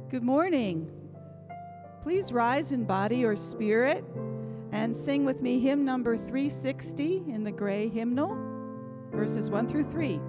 Good morning. Please rise in body or spirit and sing with me hymn number 360 in the gray hymnal, verses 1 through 3.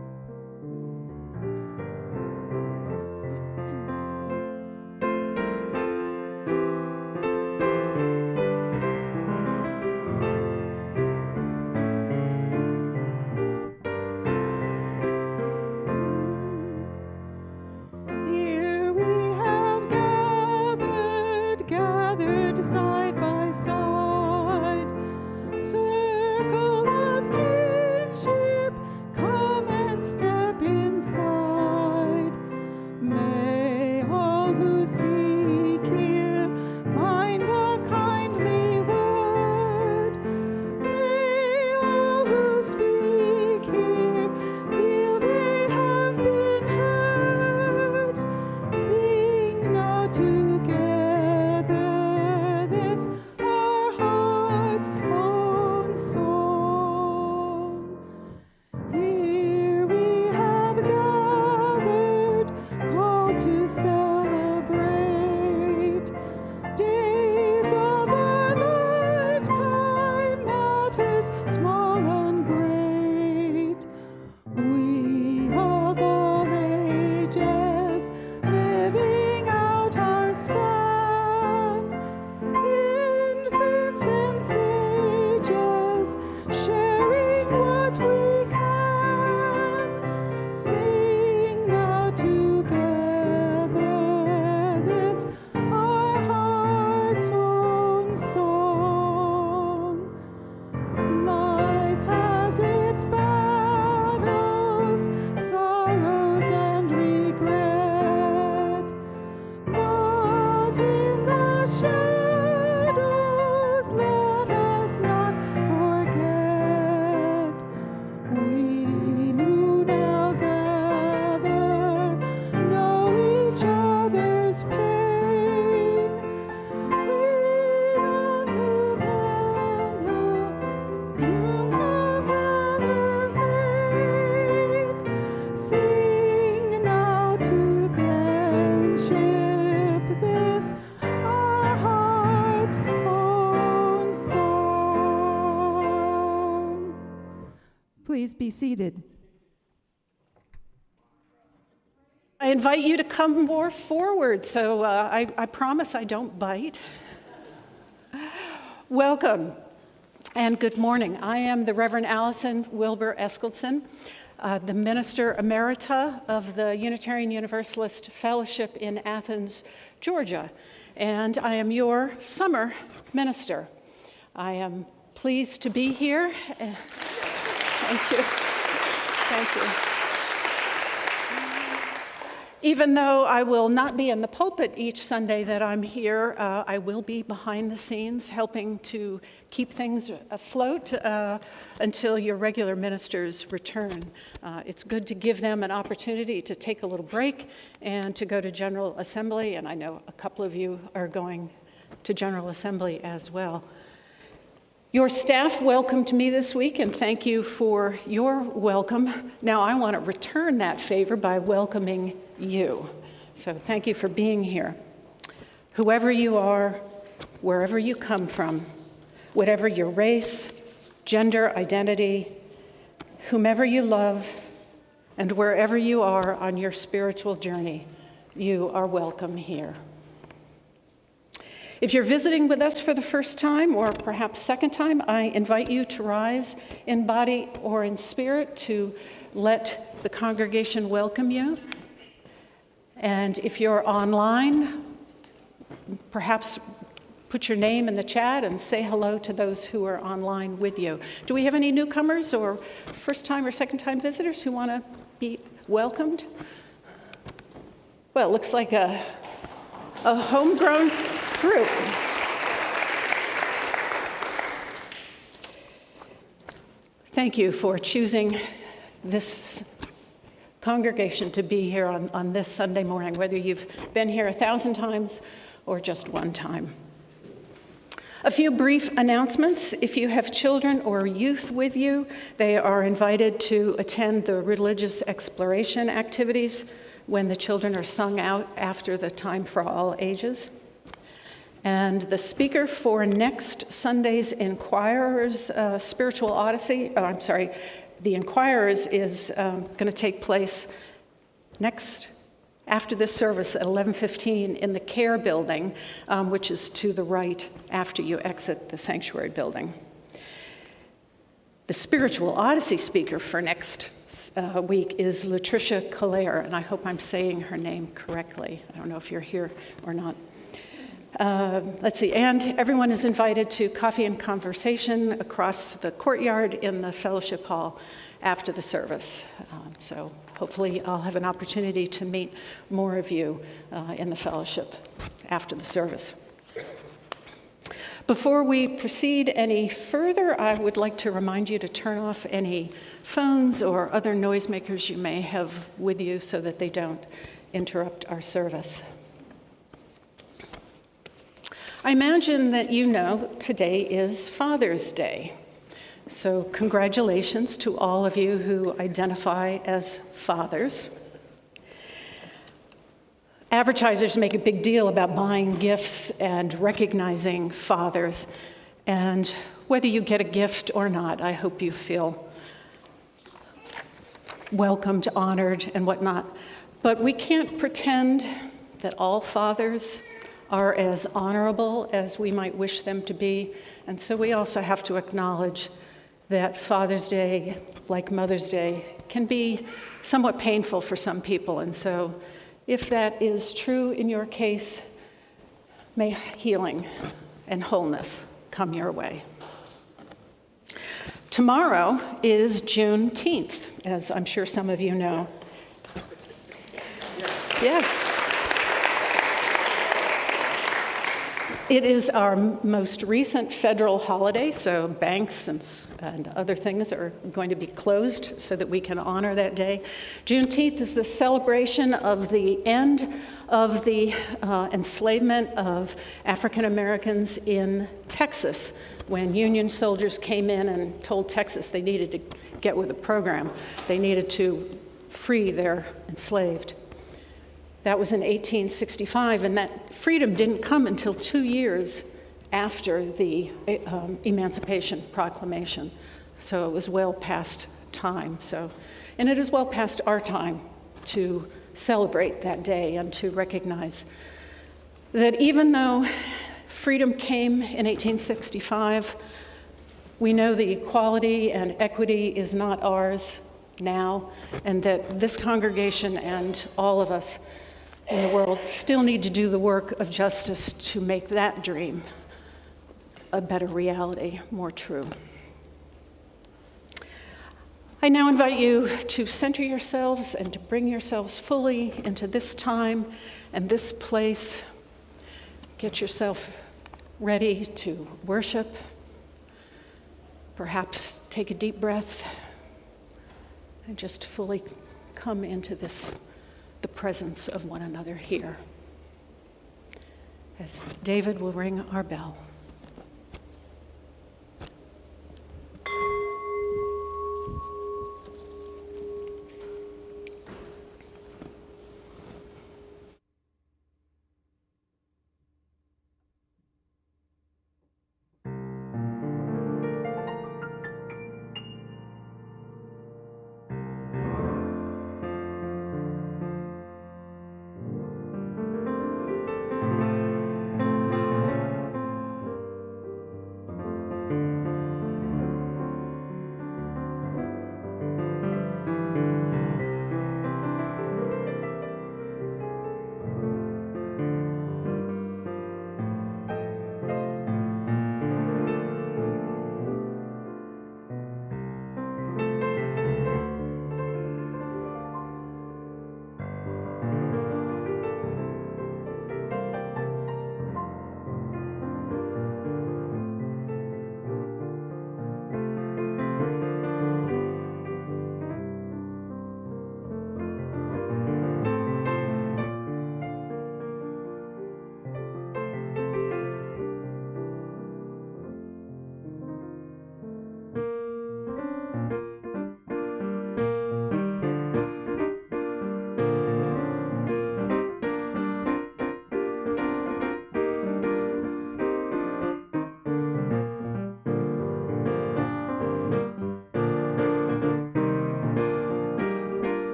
Please be seated. I invite you to come more forward, so I promise I don't bite. Welcome and good morning. I am the Reverend Alison Wilbur Eskildsen, the Minister Emerita of the Unitarian Universalist Fellowship in Athens, Georgia, and I am your summer minister. I am pleased to be here. Thank you. Thank you. Even though I will not be in the pulpit each Sunday that I'm here, I will be behind the scenes helping to keep things afloat until your regular ministers return. It's good to give them an opportunity to take a little break and to go to General Assembly, and I know a couple of you are going to General Assembly as well. Your staff welcomed me this week, and thank you for your welcome. Now I want to return that favor by welcoming you. So thank you for being here. Whoever you are, wherever you come from, whatever your race, gender, identity, whomever you love, and wherever you are on your spiritual journey, you are welcome here. If you're visiting with us for the first time or perhaps second time, I invite you to rise in body or in spirit to let the congregation welcome you. And if you're online, perhaps put your name in the chat and say hello to those who are online with you. Do we have any newcomers or first time or second time visitors who want to be welcomed? Well, it looks like a homegrown group. Thank you for choosing this congregation to be here on this Sunday morning, whether you've been here 1,000 times or just one time. A few brief announcements. If you have children or youth with you, they are invited to attend the religious exploration activities when the children are sung out after the time for all ages. And the speaker for next Sunday's Inquirer's Spiritual Odyssey, the Inquirer's is going to take place after this service at 11:15 in the Care Building, which is to the right after you exit the Sanctuary Building. The Spiritual Odyssey speaker for next week is Latricia Calaire, and I hope I'm saying her name correctly. I don't know if you're here or not. Let's see, and everyone is invited to coffee and conversation across the courtyard in the fellowship hall after the service. So hopefully I'll have an opportunity to meet more of you in the fellowship after the service. Before we proceed any further, I would like to remind you to turn off any phones or other noisemakers you may have with you so that they don't interrupt our service. I imagine that you know today is Father's Day. So congratulations to all of you who identify as fathers. Advertisers make a big deal about buying gifts and recognizing fathers. And whether you get a gift or not, I hope you feel welcomed, honored, and whatnot. But we can't pretend that all fathers are as honorable as we might wish them to be. And so we also have to acknowledge that Father's Day, like Mother's Day, can be somewhat painful for some people. And so if that is true in your case, may healing and wholeness come your way. Tomorrow is Juneteenth, as I'm sure some of you know. Yes. It is our most recent federal holiday, so banks and other things are going to be closed so that we can honor that day. Juneteenth is the celebration of the end of the enslavement of African Americans in Texas, when Union soldiers came in and told Texas they needed to get with the program. They needed to free their enslaved. That was in 1865, and that freedom didn't come until 2 years after the Emancipation Proclamation. So it was well past time. And it is well past our time to celebrate that day and to recognize that even though freedom came in 1865, we know the equality and equity is not ours now, and that this congregation and all of us in the world still need to do the work of justice to make that dream a better reality, more true. I now invite you to center yourselves and to bring yourselves fully into this time and this place. Get yourself ready to worship. Perhaps take a deep breath and just fully come into the presence of one another here. As David will ring our bell.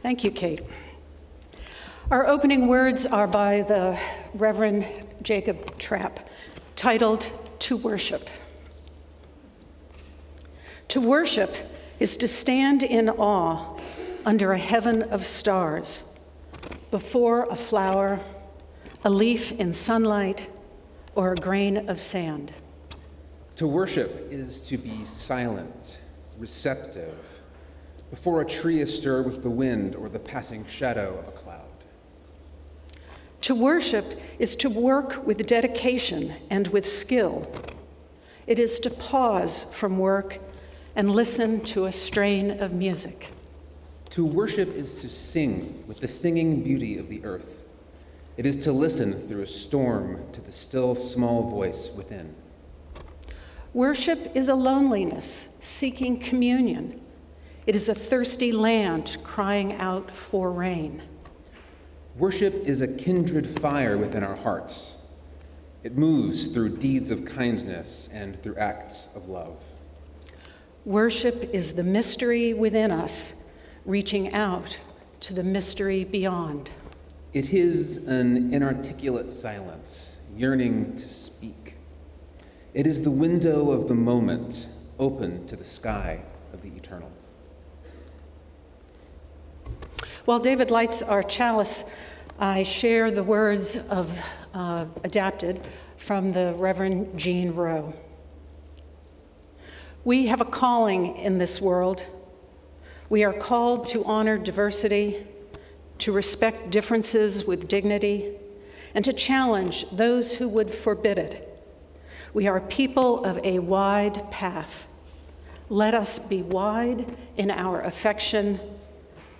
Thank you, Kate. Our opening words are by the Reverend Jacob Trapp, titled To Worship. To worship is to stand in awe under a heaven of stars, before a flower, a leaf in sunlight, or a grain of sand. To worship is to be silent, receptive, before a tree astir with the wind or the passing shadow of a cloud. To worship is to work with dedication and with skill. It is to pause from work and listen to a strain of music. To worship is to sing with the singing beauty of the earth. It is to listen through a storm to the still small voice within. Worship is a loneliness seeking communion. It is a thirsty land crying out for rain. Worship is a kindred fire within our hearts. It moves through deeds of kindness and through acts of love. Worship is the mystery within us, reaching out to the mystery beyond. It is an inarticulate silence, yearning to speak. It is the window of the moment, open to the sky of the eternal. While David lights our chalice, I share the words of adapted from the Reverend Jean Rowe. We have a calling in this world. We are called to honor diversity, to respect differences with dignity, and to challenge those who would forbid it. We are people of a wide path. Let us be wide in our affection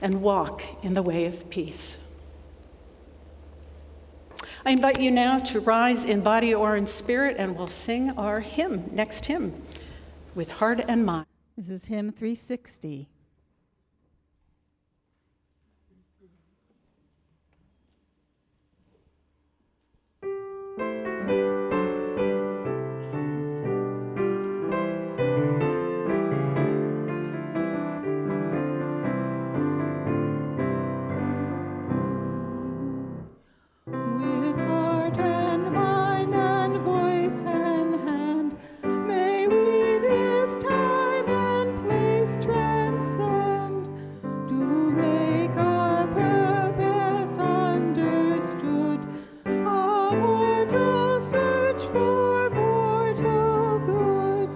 and walk in the way of peace. I invite you now to rise in body or in spirit, and we'll sing our hymn, next hymn, with heart and mind. This is hymn 360. With heart and mind and voice and hand, may we this time and place transcend, to make our purpose understood, a mortal search for mortal good,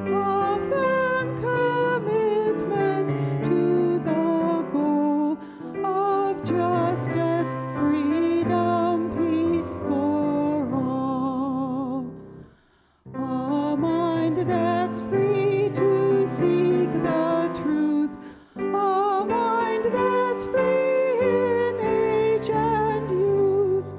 a firm commitment to the goal of justice, freedom, peace for all. A mind that's free to seek the truth, a mind that's free in age and youth,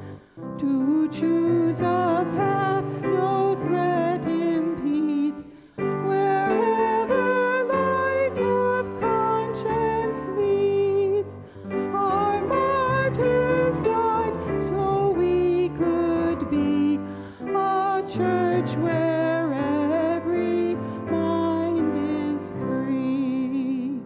to choose a path no threat impedes, wherever light of conscience leads. Our martyrs died so we could be a church where every mind is free.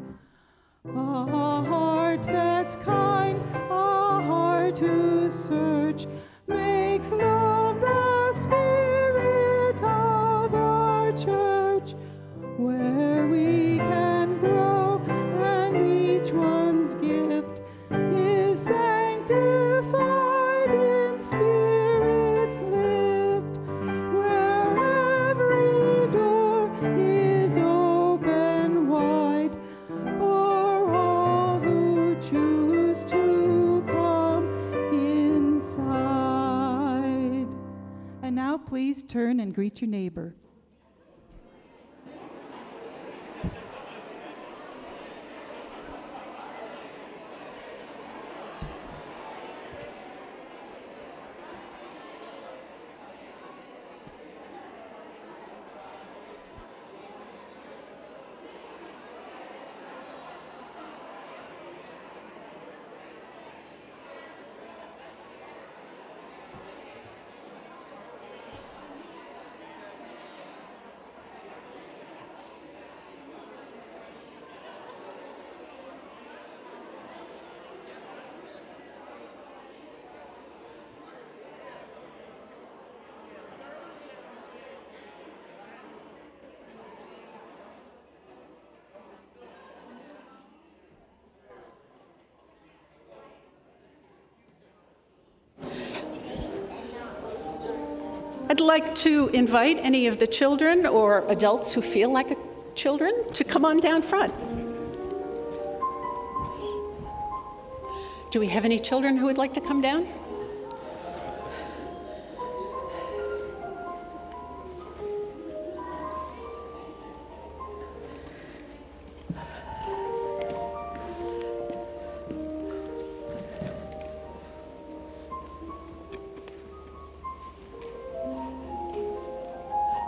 A heart that's kind, a heart to search, makes love the spirit of our church, where we can grow and each one's gift is sanctified in spirit's lift, where every door is open wide for all who choose to come inside. And now please turn and greet your neighbor. I'd like to invite any of the children or adults who feel like children to come on down front. Do we have any children who would like to come down?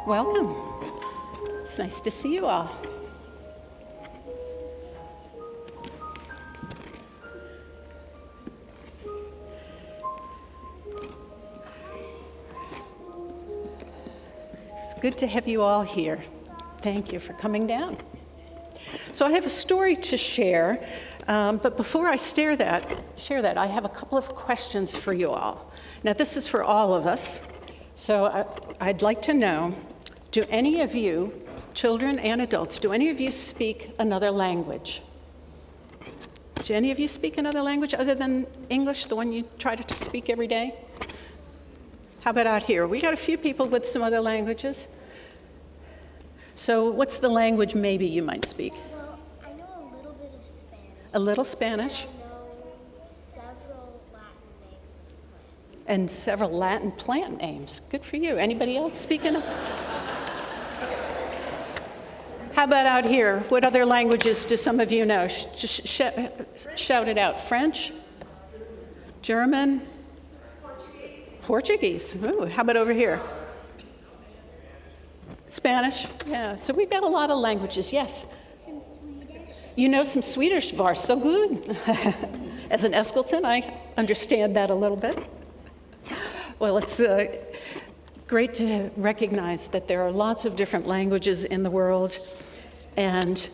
Welcome. It's nice to see you all. It's good to have you all here. Thank you for coming down. So I have a story to share, but before I share that, I have a couple of questions for you all. Now, this is for all of us, so I'd like to know, do any of you, children and adults, do any of you speak another language? Do any of you speak another language other than English, the one you try to speak every day? How about out here? We got a few people with some other languages. So what's the language maybe you might speak? Well, I know a little bit of Spanish. A little Spanish? I know several Latin names of plants. And several Latin plant names. Good for you. Anybody else speaking? How about out here? What other languages do some of you know? Just shout it out. French? German? Portuguese. Ooh, how about over here? Spanish? Yeah, so we've got a lot of languages, yes. Some Swedish. You know some Swedish, var so good. As an Eskildsen, I understand that a little bit. Well, it's great to recognize that there are lots of different languages in the world and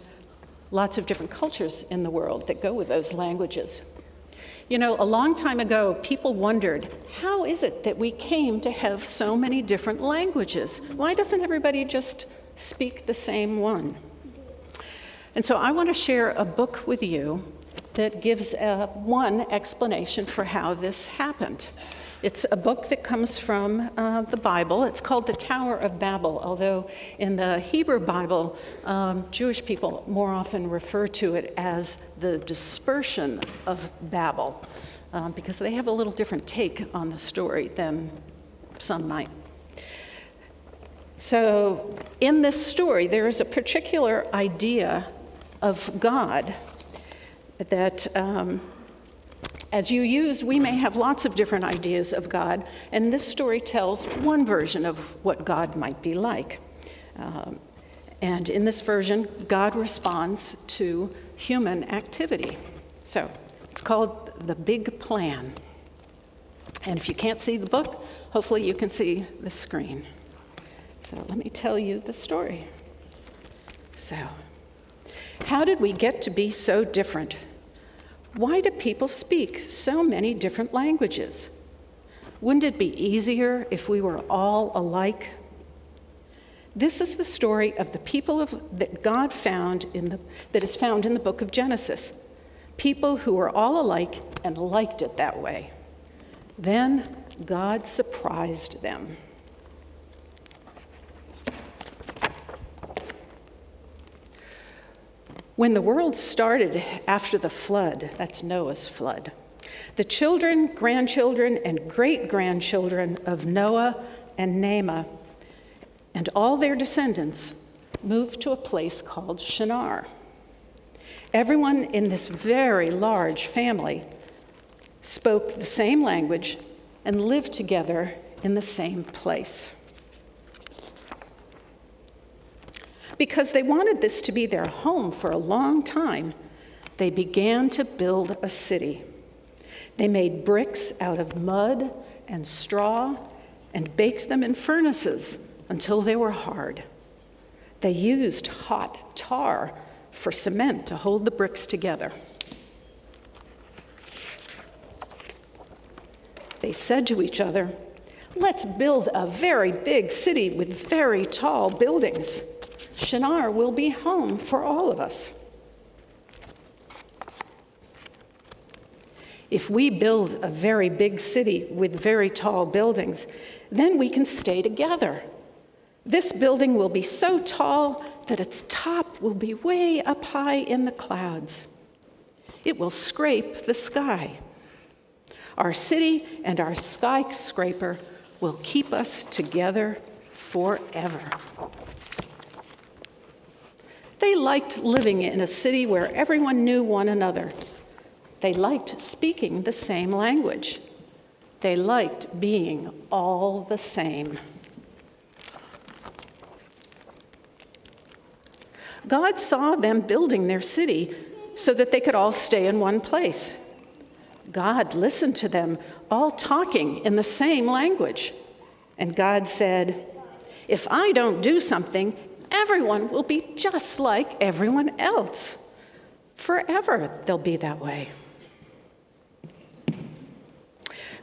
lots of different cultures in the world that go with those languages. You know, a long time ago, people wondered, how is it that we came to have so many different languages? Why doesn't everybody just speak the same one? And so I want to share a book with you that gives one explanation for how this happened. It's a book that comes from the Bible. It's called The Tower of Babel, although in the Hebrew Bible, Jewish people more often refer to it as the dispersion of Babel, because they have a little different take on the story than some might. So in this story, there is a particular idea of God that as you use, we may have lots of different ideas of God, and this story tells one version of what God might be like. And in this version, God responds to human activity. So it's called The Big Plan. And if you can't see the book, hopefully you can see the screen. So let me tell you the story. So, how did we get to be so different? Why do people speak so many different languages? Wouldn't it be easier if we were all alike? This is the story of the people that God found that is found in the book of Genesis. People who were all alike and liked it that way. Then God surprised them. When the world started after the flood, that's Noah's flood, the children, grandchildren, and great-grandchildren of Noah and Naamah and all their descendants moved to a place called Shinar. Everyone in this very large family spoke the same language and lived together in the same place. Because they wanted this to be their home for a long time, they began to build a city. They made bricks out of mud and straw and baked them in furnaces until they were hard. They used hot tar for cement to hold the bricks together. They said to each other, "Let's build a very big city with very tall buildings. Shinar will be home for all of us." If we build a very big city with very tall buildings, Then we can stay together. This building will be so tall that its top will be way up high in the clouds. It will scrape the sky. Our city and our skyscraper will keep us together forever. They liked living in a city where everyone knew one another. They liked speaking the same language. They liked being all the same. God saw them building their city so that they could all stay in one place. God listened to them all talking in the same language. And God said, "If I don't do something, everyone will be just like everyone else. Forever they'll be that way."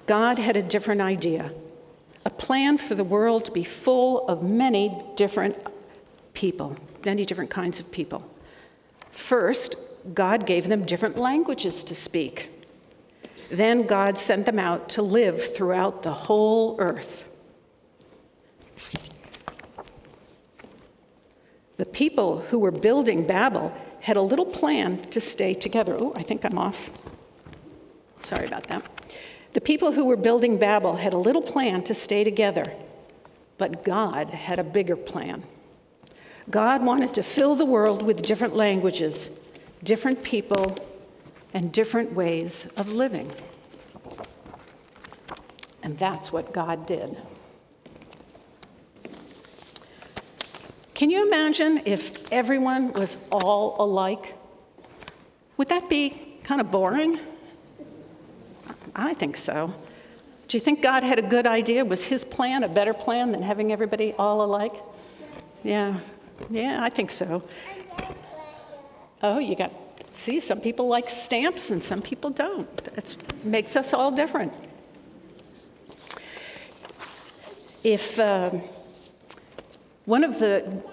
God had a different idea, a plan for the world to be full of many different people, many different kinds of people. First, God gave them different languages to speak. Then God sent them out to live throughout the whole earth. The people who were building Babel had a little plan to stay together. Oh, I think I'm off. Sorry about that. The people who were building Babel had a little plan to stay together, but God had a bigger plan. God wanted to fill the world with different languages, different people, and different ways of living. And that's what God did. Can you imagine if everyone was all alike? Would that be kind of boring? I think so. Do you think God had a good idea? Was his plan a better plan than having everybody all alike? Yeah, I think so. Oh, see, some people like stamps and some people don't. That makes us all different.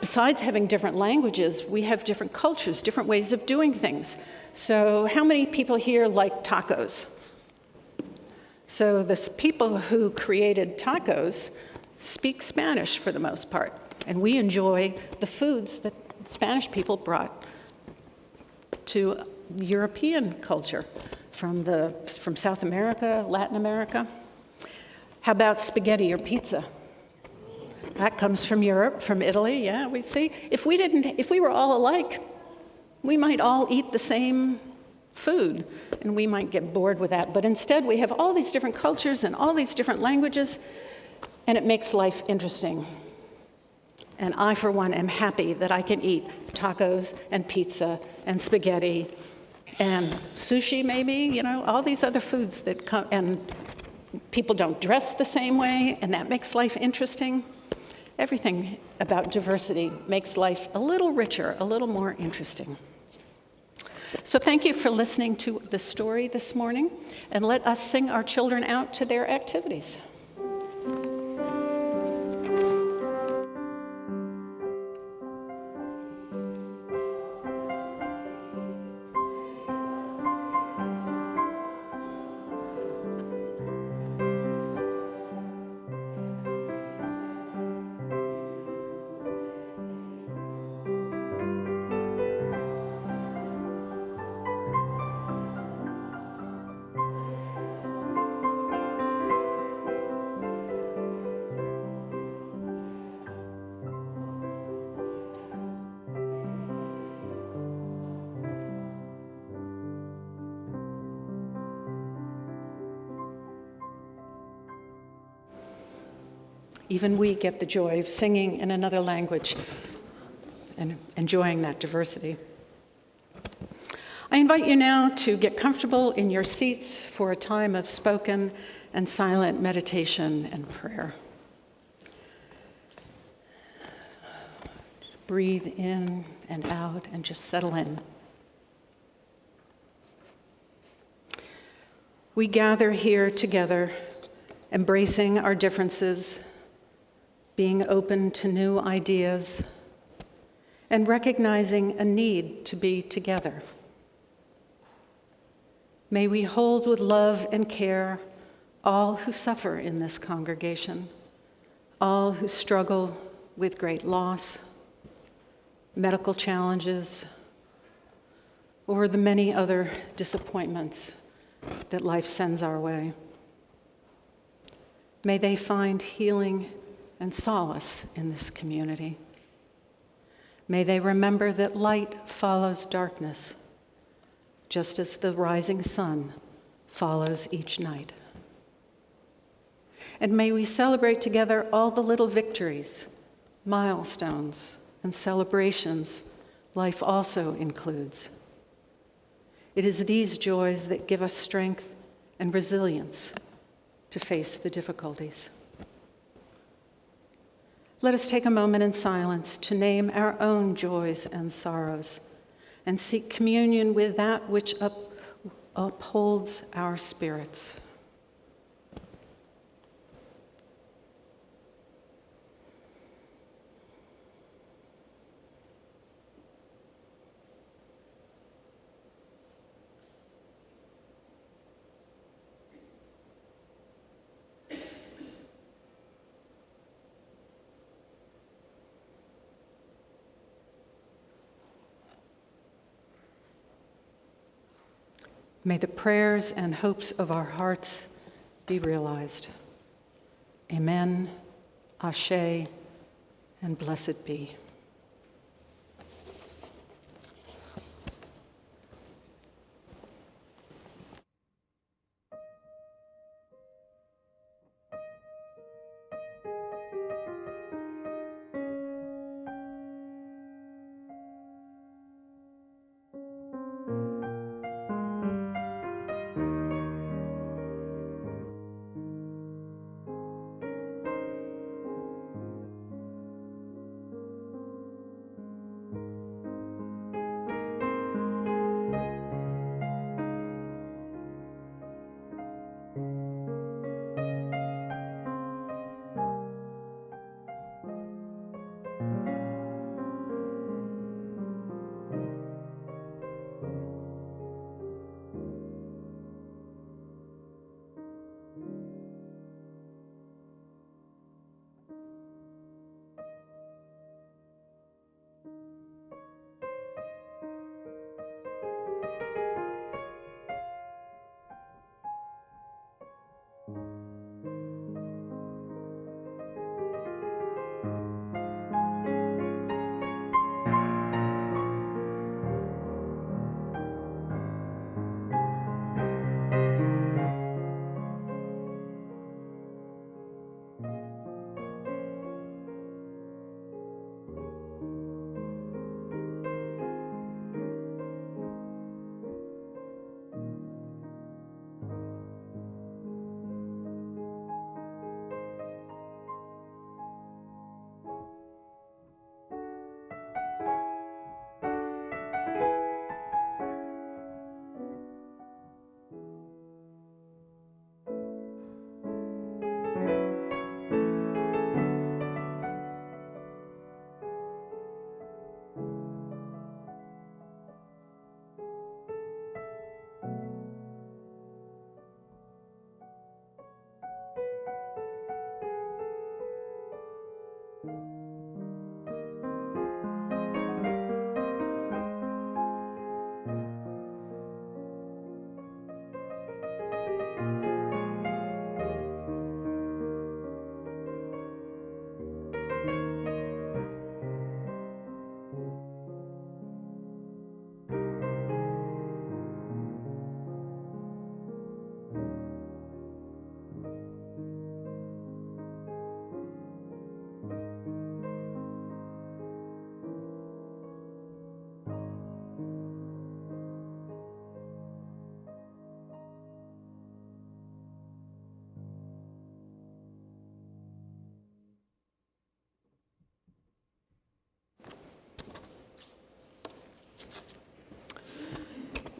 Besides having different languages, we have different cultures, different ways of doing things. So how many people here like tacos? So the people who created tacos speak Spanish for the most part, and we enjoy the foods that Spanish people brought to European culture from South America, Latin America. How about spaghetti or pizza? That comes from Europe, from Italy, yeah, we see. If we were all alike, we might all eat the same food, and we might get bored with that. But instead, we have all these different cultures and all these different languages, and it makes life interesting. And I, for one, am happy that I can eat tacos and pizza and spaghetti and sushi, maybe, all these other foods that come, and people don't dress the same way, and that makes life interesting. Everything about diversity makes life a little richer, a little more interesting. So thank you for listening to the story this morning, and let us sing our children out to their activities. Even we get the joy of singing in another language and enjoying that diversity. I invite you now to get comfortable in your seats for a time of spoken and silent meditation and prayer. Breathe in and out and just settle in. We gather here together, embracing our differences, being open to new ideas, and recognizing a need to be together. May we hold with love and care all who suffer in this congregation, all who struggle with great loss, medical challenges, or the many other disappointments that life sends our way. May they find healing and solace in this community. May they remember that light follows darkness, just as the rising sun follows each night. And may we celebrate together all the little victories, milestones, and celebrations life also includes. It is these joys that give us strength and resilience to face the difficulties. Let us take a moment in silence to name our own joys and sorrows and seek communion with that which upholds our spirits. May the prayers and hopes of our hearts be realized. Amen, Ashe, and blessed be.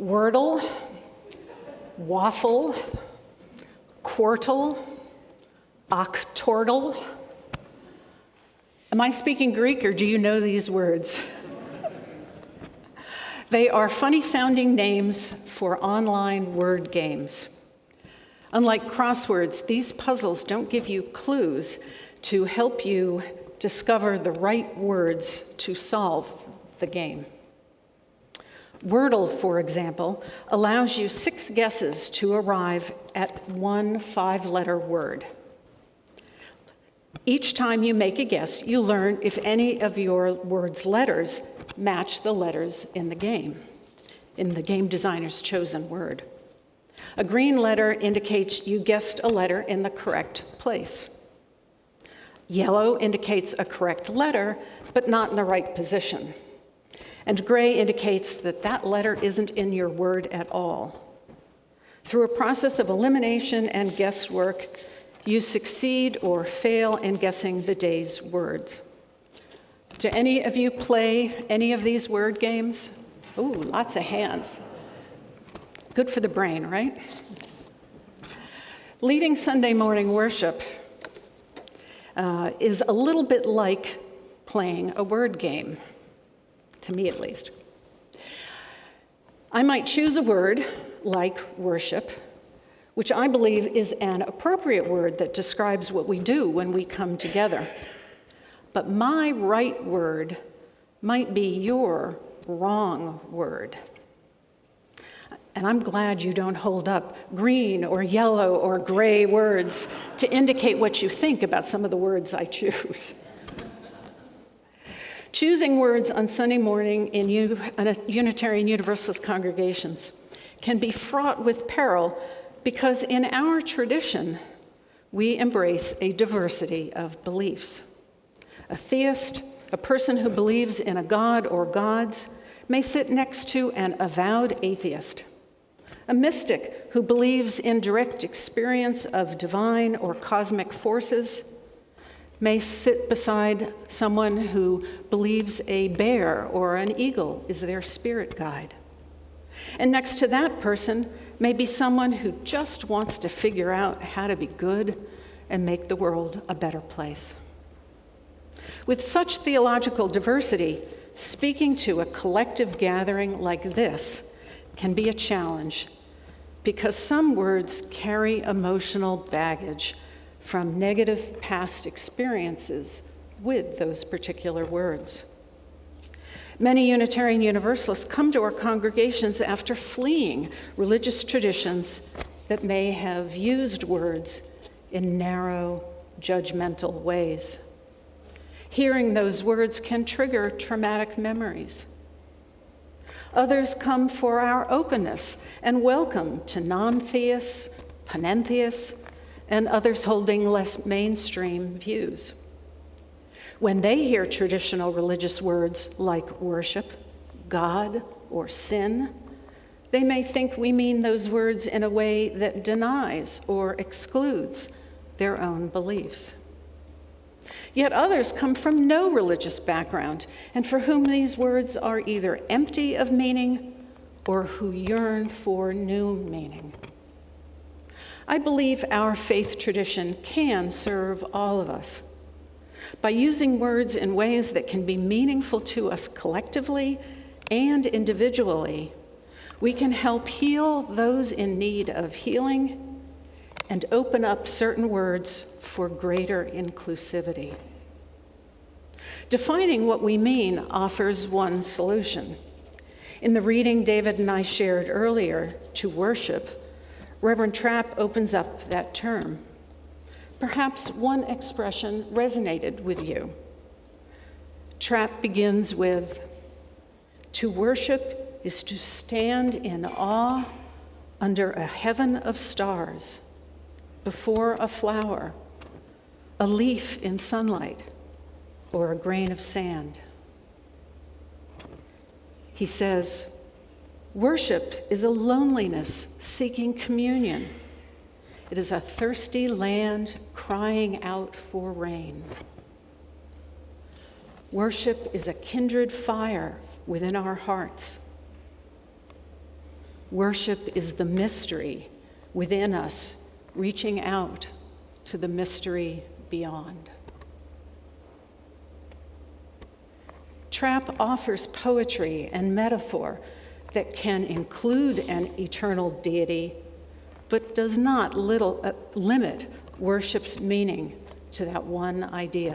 Wordle, waffle, quartal, octortal. Am I speaking Greek or do you know these words? They are funny-sounding names for online word games. Unlike crosswords, these puzzles don't give you clues. to help you discover the right words to solve the game. Wordle, for example, allows you 6 guesses to arrive at one 5-letter word. Each time you make a guess, you learn if any of your word's letters match the letters in the game designer's chosen word. A green letter indicates you guessed a letter in the correct place. Yellow indicates a correct letter, but not in the right position. And gray indicates that that letter isn't in your word at all. Through a process of elimination and guesswork, you succeed or fail in guessing the day's words. Do any of you play any of these word games? Ooh, lots of hands. Good for the brain, right? Leading Sunday morning worship is a little bit like playing a word game, to me at least. I might choose a word, like worship, which I believe is an appropriate word that describes what we do when we come together. But my right word might be your wrong word. And I'm glad you don't hold up green or yellow or gray words to indicate what you think about some of the words I choose. Choosing words on Sunday morning in Unitarian Universalist congregations can be fraught with peril because in our tradition, we embrace a diversity of beliefs. A theist, a person who believes in a god or gods, may sit next to an avowed atheist. A mystic who believes in direct experience of divine or cosmic forces may sit beside someone who believes a bear or an eagle is their spirit guide. And next to that person may be someone who just wants to figure out how to be good and make the world a better place. With such theological diversity, speaking to a collective gathering like this can be a challenge because some words carry emotional baggage from negative past experiences with those particular words. Many Unitarian Universalists come to our congregations after fleeing religious traditions that may have used words in narrow, judgmental ways. Hearing those words can trigger traumatic memories. Others come for our openness and welcome to non-theists, panentheists, and others holding less mainstream views. When they hear traditional religious words like worship, God, or sin, they may think we mean those words in a way that denies or excludes their own beliefs. Yet others come from no religious background and for whom these words are either empty of meaning or who yearn for new meaning. I believe our faith tradition can serve all of us. By using words in ways that can be meaningful to us collectively and individually, we can help heal those in need of healing and open up certain words for greater inclusivity. Defining what we mean offers one solution. In the reading David and I shared earlier, to worship, Reverend Trapp opens up that term. Perhaps one expression resonated with you. Trapp begins with, "To worship is to stand in awe under a heaven of stars, before a flower, a leaf in sunlight, or a grain of sand." He says, "Worship is a loneliness seeking communion. It is a thirsty land crying out for rain. Worship is a kindred fire within our hearts. Worship is the mystery within us, reaching out to the mystery beyond." Trapp offers poetry and metaphor that can include an eternal deity, but does not limit worship's meaning to that one idea.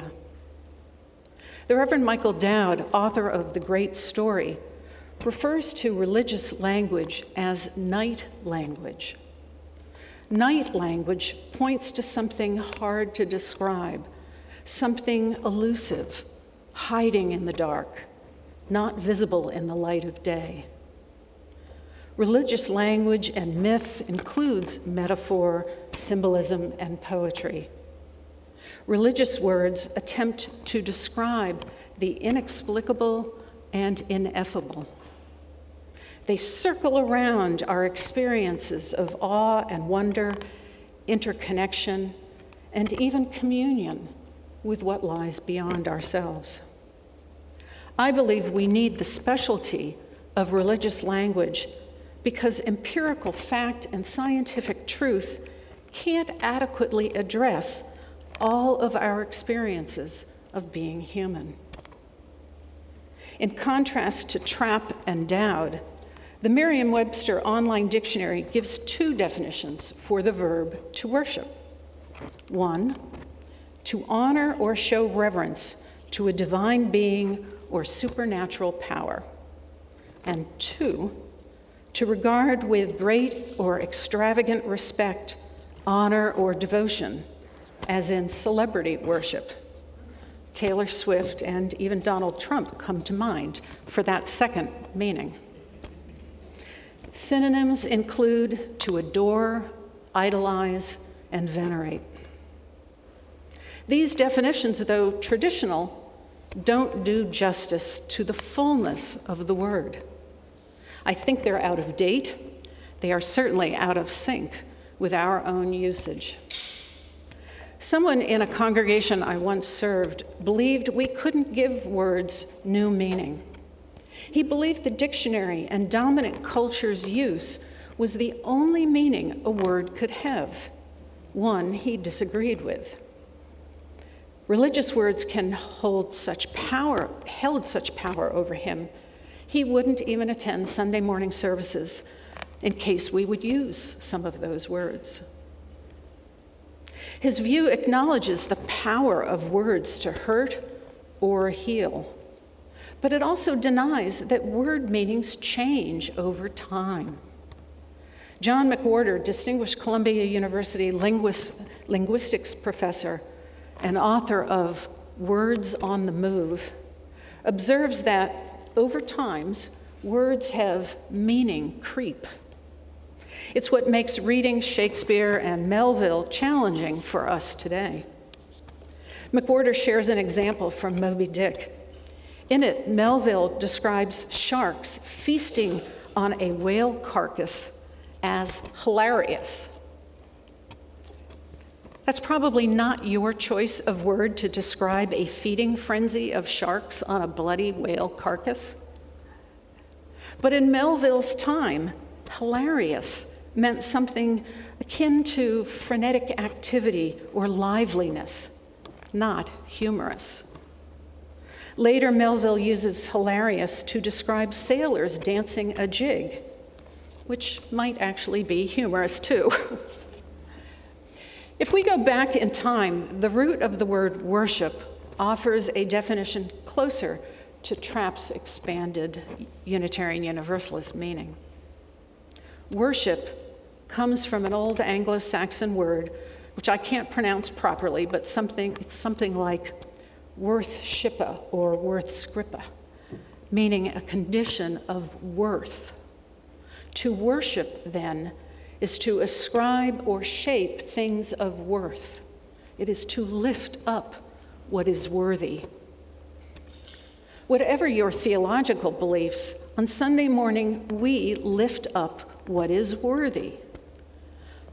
The Reverend Michael Dowd, author of The Great Story, refers to religious language as night language. Night language points to something hard to describe, something elusive, hiding in the dark, not visible in the light of day. Religious language and myth includes metaphor, symbolism, and poetry. Religious words attempt to describe the inexplicable and ineffable. They circle around our experiences of awe and wonder, interconnection, and even communion with what lies beyond ourselves. I believe we need the specialty of religious language because empirical fact and scientific truth can't adequately address all of our experiences of being human. In contrast to Trapp and Dowd, the Merriam-Webster Online Dictionary gives two definitions for the verb to worship. One, to honor or show reverence to a divine being or supernatural power. And two, to regard with great or extravagant respect, honor, or devotion, as in celebrity worship. Taylor Swift and even Donald Trump come to mind for that second meaning. Synonyms include to adore, idolize, and venerate. These definitions, though traditional, don't do justice to the fullness of the word. I think they're out of date. They are certainly out of sync with our own usage. Someone in a congregation I once served believed we couldn't give words new meaning. He believed the dictionary and dominant culture's use was the only meaning a word could have, one he disagreed with. Religious words can held such power over him, he wouldn't even attend Sunday morning services in case we would use some of those words. His view acknowledges the power of words to hurt or heal, but it also denies that word meanings change over time. John McWhorter, distinguished Columbia University linguistics professor and author of Words on the Move, observes that over times, words have meaning creep. It's what makes reading Shakespeare and Melville challenging for us today. McWhorter shares an example from Moby Dick. In it, Melville describes sharks feasting on a whale carcass as hilarious. That's probably not your choice of word to describe a feeding frenzy of sharks on a bloody whale carcass. But in Melville's time, hilarious meant something akin to frenetic activity or liveliness, not humorous. Later, Melville uses hilarious to describe sailors dancing a jig, which might actually be humorous too. If we go back in time, the root of the word worship offers a definition closer to Trapp's expanded Unitarian Universalist meaning. Worship comes from an old Anglo-Saxon word, which I can't pronounce properly, but it's something like worth-shippa or worth-scrippa, meaning a condition of worth. To worship, then, is to ascribe or shape things of worth. It is to lift up what is worthy. Whatever your theological beliefs, on Sunday morning we lift up what is worthy.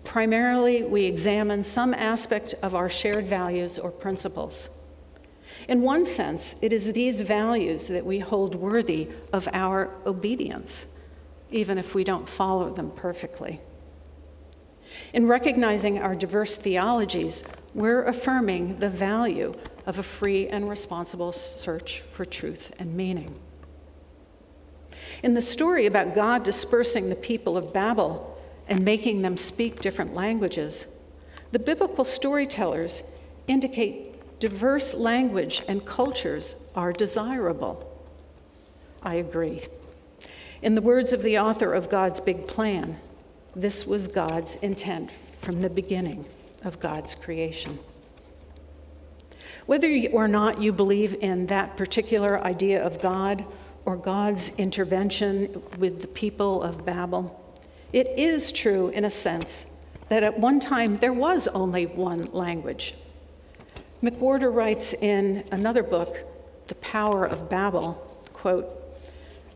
Primarily, we examine some aspect of our shared values or principles. In one sense, it is these values that we hold worthy of our obedience, even if we don't follow them perfectly. In recognizing our diverse theologies, we're affirming the value of a free and responsible search for truth and meaning. In the story about God dispersing the people of Babel and making them speak different languages, the biblical storytellers indicate diverse language and cultures are desirable. I agree. In the words of the author of God's Big Plan, this was God's intent from the beginning of God's creation. Whether or not you believe in that particular idea of God or God's intervention with the people of Babel, it is true in a sense that at one time there was only one language. McWhorter writes in another book, The Power of Babel, quote,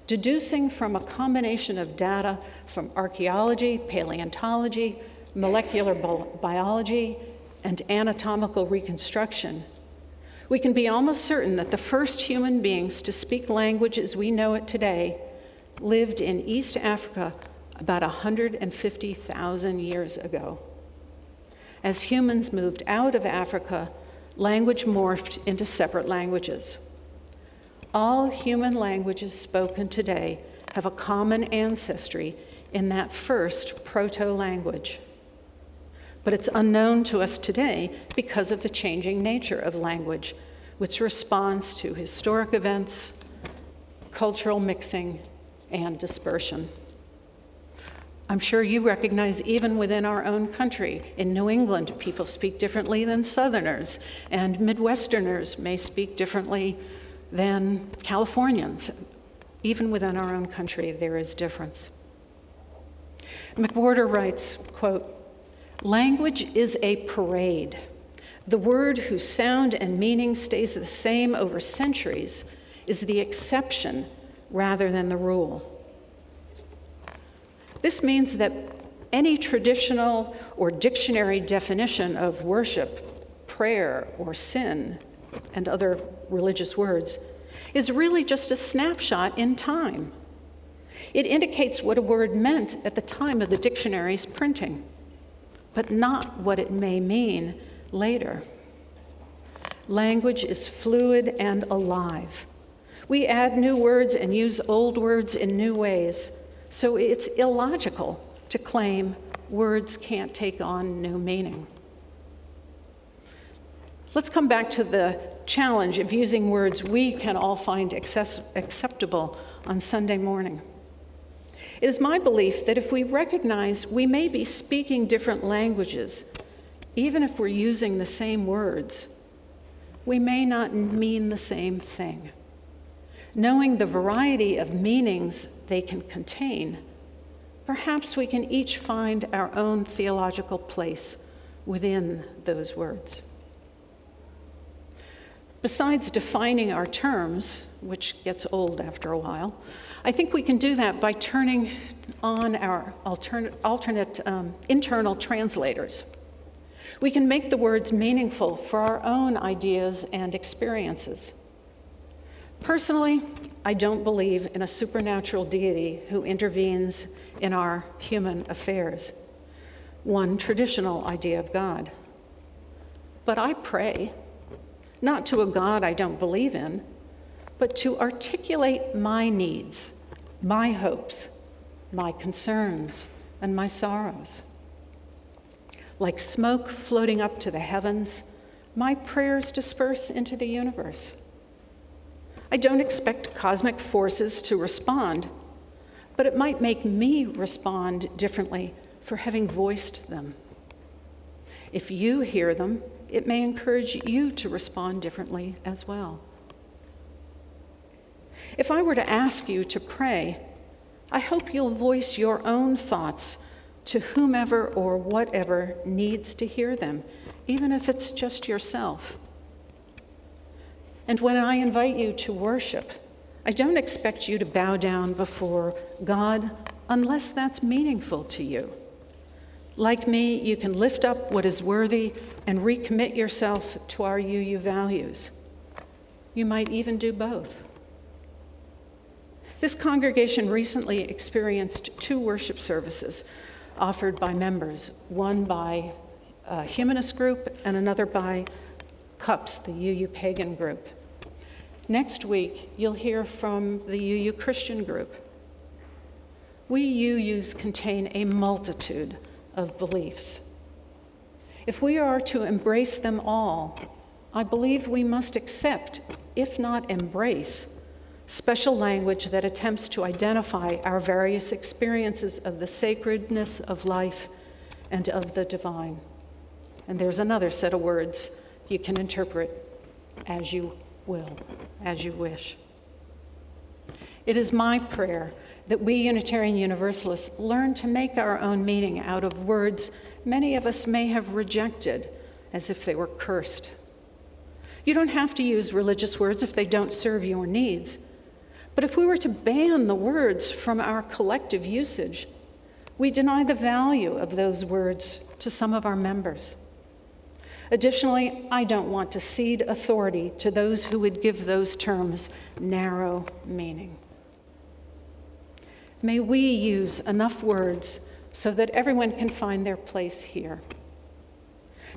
deducing from a combination of data from archaeology, paleontology, molecular biology, and anatomical reconstruction, we can be almost certain that the first human beings to speak language as we know it today lived in East Africa about 150,000 years ago. As humans moved out of Africa, language morphed into separate languages. All human languages spoken today have a common ancestry in that first proto-language. But it's unknown to us today because of the changing nature of language, which responds to historic events, cultural mixing, and dispersion. I'm sure you recognize even within our own country, in New England, people speak differently than Southerners, and Midwesterners may speak differently than Californians. Even within our own country, there is difference. McWhorter writes, quote, language is a parade. The word whose sound and meaning stays the same over centuries is the exception rather than the rule. This means that any traditional or dictionary definition of worship, prayer, or sin, and other religious words, is really just a snapshot in time. It indicates what a word meant at the time of the dictionary's printing, but not what it may mean later. Language is fluid and alive. We add new words and use old words in new ways, so it's illogical to claim words can't take on new meaning. Let's come back to the challenge of using words we can all find acceptable on Sunday morning. It is my belief that if we recognize we may be speaking different languages, even if we're using the same words, we may not mean the same thing. Knowing the variety of meanings they can contain, perhaps we can each find our own theological place within those words. Besides defining our terms, which gets old after a while, I think we can do that by turning on our alternate internal translators. We can make the words meaningful for our own ideas and experiences. Personally, I don't believe in a supernatural deity who intervenes in our human affairs, one traditional idea of God. But I pray, not to a God I don't believe in, but to articulate my needs, my hopes, my concerns, and my sorrows. Like smoke floating up to the heavens, my prayers disperse into the universe. I don't expect cosmic forces to respond, but it might make me respond differently for having voiced them. If you hear them, it may encourage you to respond differently as well. If I were to ask you to pray, I hope you'll voice your own thoughts to whomever or whatever needs to hear them, even if it's just yourself. And when I invite you to worship, I don't expect you to bow down before God unless that's meaningful to you. Like me, you can lift up what is worthy and recommit yourself to our UU values. You might even do both. This congregation recently experienced 2 worship services offered by members, one by a humanist group and another by CUPS, the UU pagan group. Next week, you'll hear from the UU Christian group. We UUs contain a multitude of beliefs. If we are to embrace them all, I believe we must accept, if not embrace, special language that attempts to identify our various experiences of the sacredness of life and of the divine. And there's another set of words you can interpret as you will, as you wish. It is my prayer that we Unitarian Universalists learn to make our own meaning out of words many of us may have rejected as if they were cursed. You don't have to use religious words if they don't serve your needs. But if we were to ban the words from our collective usage, we deny the value of those words to some of our members. Additionally, I don't want to cede authority to those who would give those terms narrow meaning. May we use enough words so that everyone can find their place here.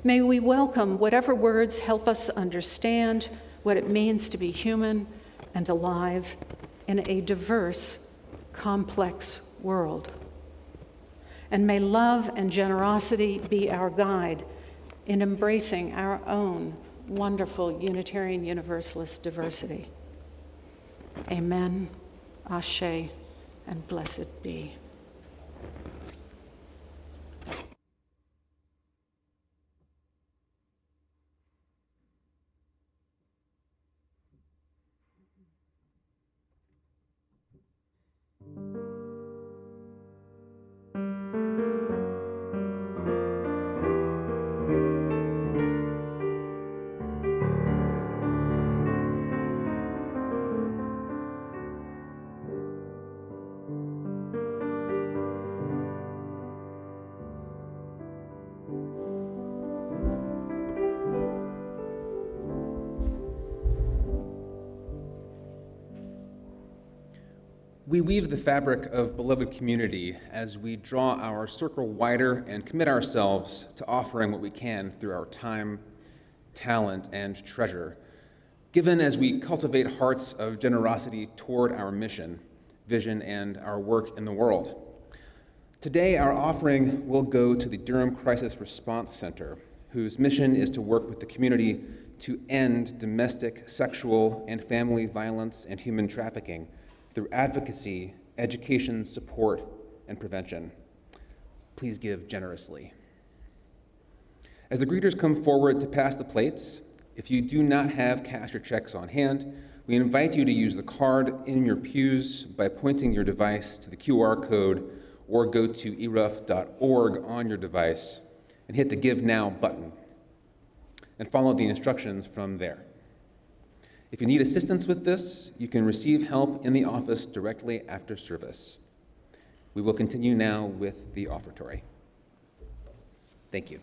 May we welcome whatever words help us understand what it means to be human and alive in a diverse, complex world. And may love and generosity be our guide in embracing our own wonderful Unitarian Universalist diversity. Amen, Ashe, and blessed be. We weave the fabric of beloved community as we draw our circle wider and commit ourselves to offering what we can through our time, talent, and treasure, given as we cultivate hearts of generosity toward our mission, vision, and our work in the world. Today, our offering will go to the Durham Crisis Response Center, whose mission is to work with the community to end domestic, sexual, and family violence and human trafficking through advocacy, education, support, and prevention. Please give generously. As the greeters come forward to pass the plates, if you do not have cash or checks on hand, we invite you to use the card in your pews by pointing your device to the QR code or go to ERUUF.org on your device and hit the Give Now button and follow the instructions from there. If you need assistance with this, you can receive help in the office directly after service. We will continue now with the offertory. Thank you.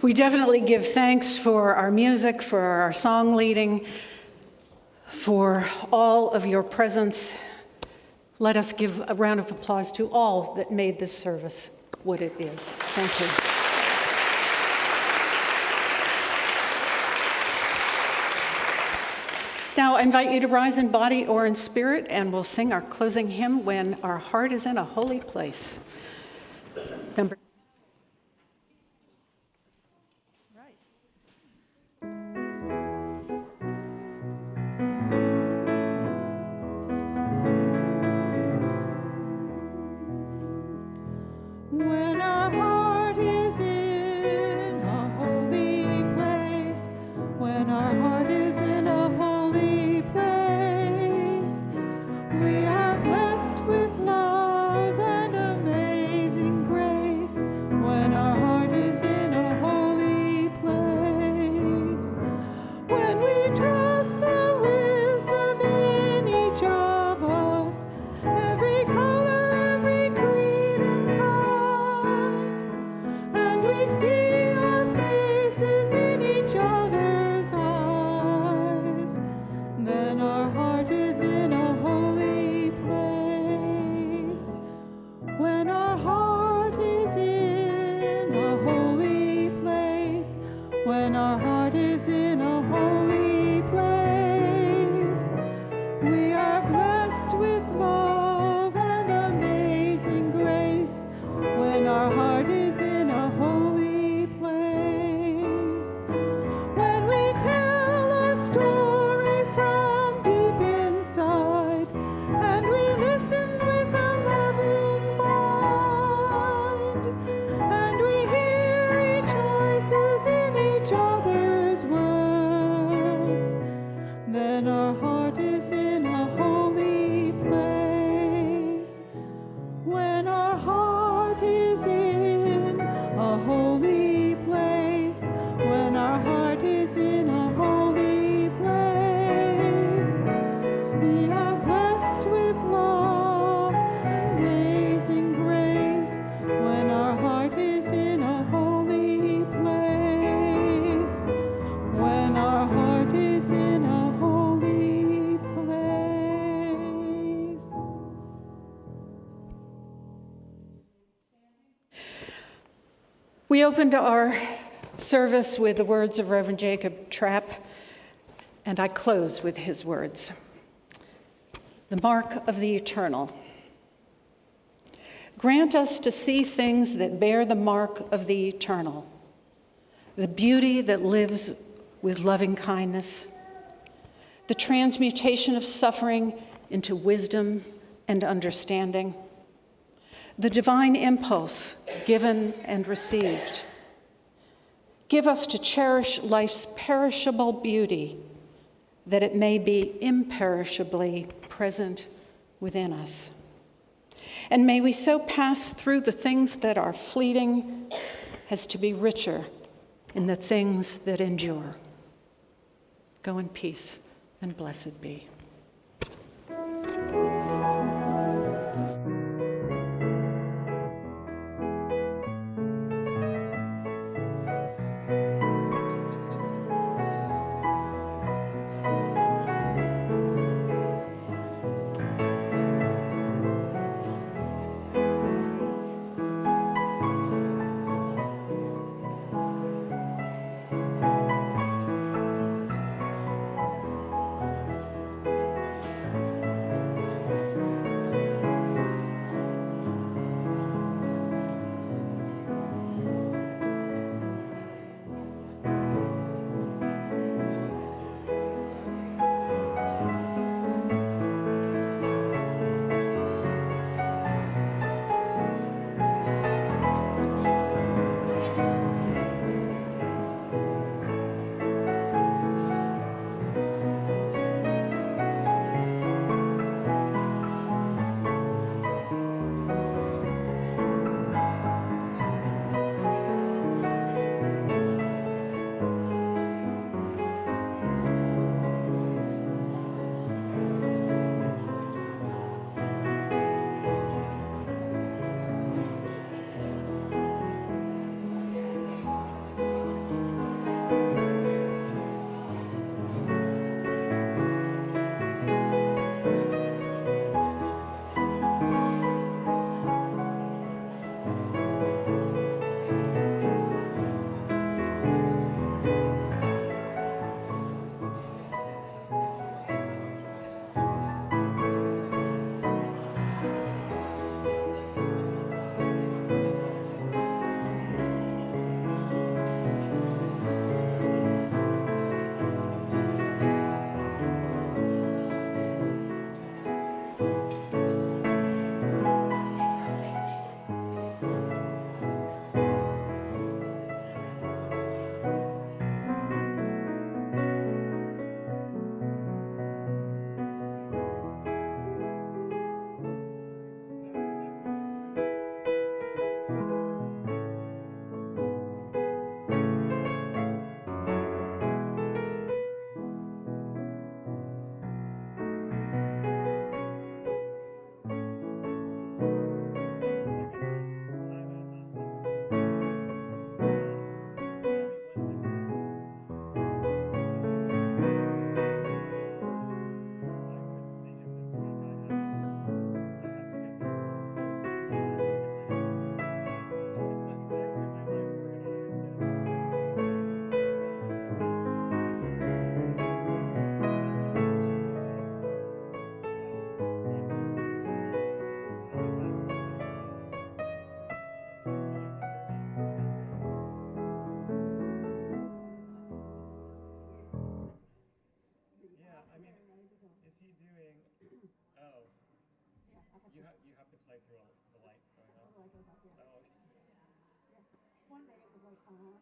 We definitely give thanks for our music, for our song leading, for all of your presence. Let us give a round of applause to all that made this service what it is. Thank you. Now I invite you to rise in body or in spirit, and we'll sing our closing hymn, When Our Heart is in a Holy Place. Number When our heart is in a holy place, when our heart is in a holy place, we are blessed with love and amazing grace. When our heart is in a holy place, when we trust the wisdom in each of us, every color, every creed and kind, and we see our faces in each other's eyes, then our heart is in a holy place. When our heart is in a holy place, when our heart is in a holy place, we are blessed with love and amazing grace. When our heart is in a holy place, when we tell our story from deep inside, and we listen with a loving mind, and we hear each voices in each other's words, then our heart is in a holy place. When our heart is in a holy place, when our heart is in a holy place, we are blessed with love and amazing grace. When our heart is in a holy place, when our heart is in a holy place. We opened our service with the words of Reverend Jacob Trapp, and I close with his words. The mark of the eternal. Grant us to see things that bear the mark of the eternal, the beauty that lives with loving kindness, the transmutation of suffering into wisdom and understanding, the divine impulse given and received. Give us to cherish life's perishable beauty, that it may be imperishably present within us. And may we so pass through the things that are fleeting as to be richer in the things that endure. Go in peace, and blessed be. Oh. You have to play through the light going on. Oh, okay. One day it was like on,